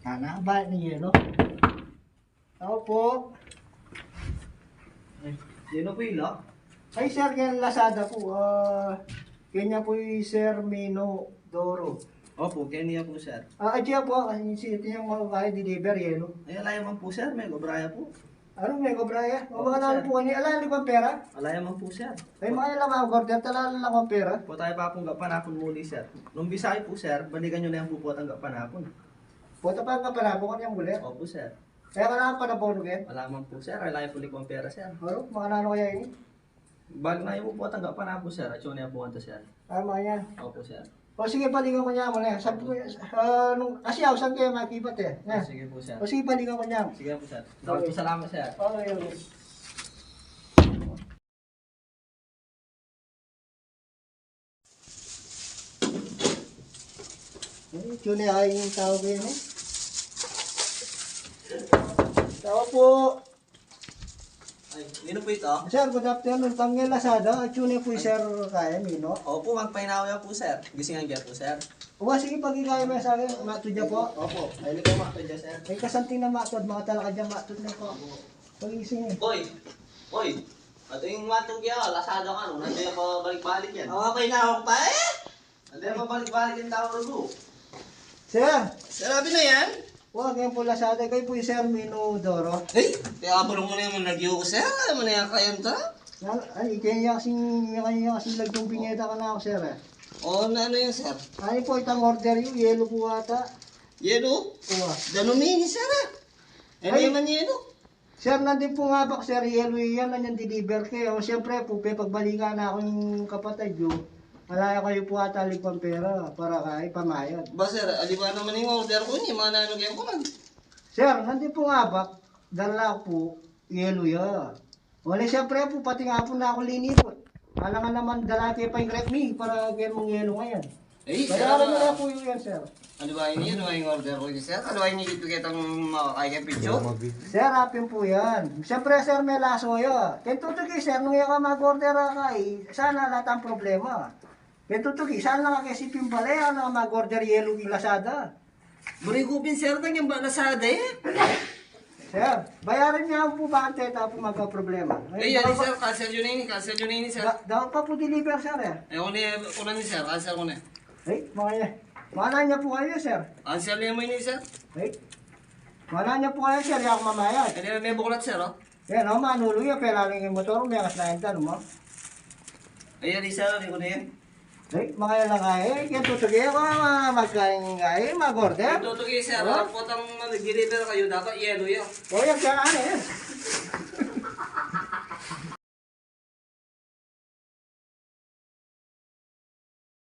Nakabalik ng yelo. Ako po. Yun po yung lock? Ay sir, yan Lazada po. Kanya po yung Sir Mino Doro. Opo, kaya niya po sir. Adya po, kasi ito yung mga deliver yelo. Ay, alaya man po sir, may gobraya po. Ano, may kobraya? O Opo, mga nalo sir. po kanina. Alam, liban pera? Alaya man po sir. Ay, mga ilang mga order, talala lang ang pera. Po tayo pa pong panapon muli sir. Nung bisay po sir, balikan nyo na yung bupot ang panapon. Puta pa nga pala, bukan yung ulit. Opo sir. Kaya kailangan pa na bono kayo. Wala man po sir, alaya po likong pera sir. Ano, mga nano kaya ini? Bag na yung bupot ang panapon sir, at yun na yung buwan to sir. Tama yan. Opo sir. O sige, paligan ko niya mo na. Sabi ko, kasi ako saan kayo makipat eh. Na. Sige po sir. O sige, paligan ko niya. Sige po sir. Dapat po salamat sir. Okay, okay. Juni ay yung tawag yun eh. Tao po. Ay, nino po ito? Sir, good afternoon. Tanggel Lazada. Juni po Sir Kaya, Mino. Opo, magpainaw po sir. Gising ang po sir. Uwa, sige, pagkikaya mo sa akin. Matudya po. Opo, ay likong makto dyan sir. May kasanting na matod. Mga talaga dyan matod na po. Pagising eh. Oy! Oy! Ito yung matog yan, lasada ka no? Nandiyan pa balik-balik yan. Okay na ako pa eh. Nandiyan pa balik-balik yung tao ro. Sir, Sarabi na yan. huwag yan po Lazada. Kayo po yung Sir Mino Doro. Eh, kaya bulong mo na yung nagyo ko sir. Alam mo na yan kayan ta? Ay, kaya kasing lagdong pinyeta ka na ako, Sir eh. O, ano yan sir? Ay po, itang order yung yellow po ata. Yelo? Uwa. Danumini sir ah. Ano Ay. naman yelo? Sir, nandun po nga ba, Sir, yellow yan, nanyan deliver kayo. Siyempre po, pagbalikan na ako yung kapatid yung malaya kayo po ata ligpang pera para kay pamayad. Ba sir, aliba naman yung order ko niya, mga nanogyan ko man. Sir, nandun po nga ba, dala po, yellow yan. Wala siyempre po, pati nga po na ako linipot. Kala nga naman dala kayo pa yung rep me para gawin mong yellow ngayon. Eh, sir, Bayaran nyo na po yung yan, Sir. alibahin niyo, ano yung order ko niya sir? Alibahin niyo dito kitang makakaya picture? Sir, hapin po yan. Siyempre, Sir, may laso yan. Kaya tutugi, Sir, nung yung ka mag-order ka, sana lahat ang problema. Kaya tutugi, sana nga kasi pimpalay, ano mag-order yellow yung Lazada. Burigupin sir, tang yung lasada eh. Sir, bayaran niya po ba ang teta po magka-problema? Eh, yan sir, cancel yun ini sir. Dapat pa po deliver, Sir, eh. Eh, una ni sir, cancel ko na. Ay, mana niya po kayo, Sir. Cancel niya mo ini sir. Ay, mana niya po kayo, Sir, yung mamayad. Eh, may buklat sir, oh. Yan, o, manulo yan, pera lang yung motor, may akas na yung tanong mo. Ayan, sir, hindi ko na yan. Ay, mga lang kayo, kaya tutugi ako, magkain kayo, mag-order. Ito, sir, Oh. ang potang mag-deliver kayo, dapat yellow yan. O, yan, kaya ano yan.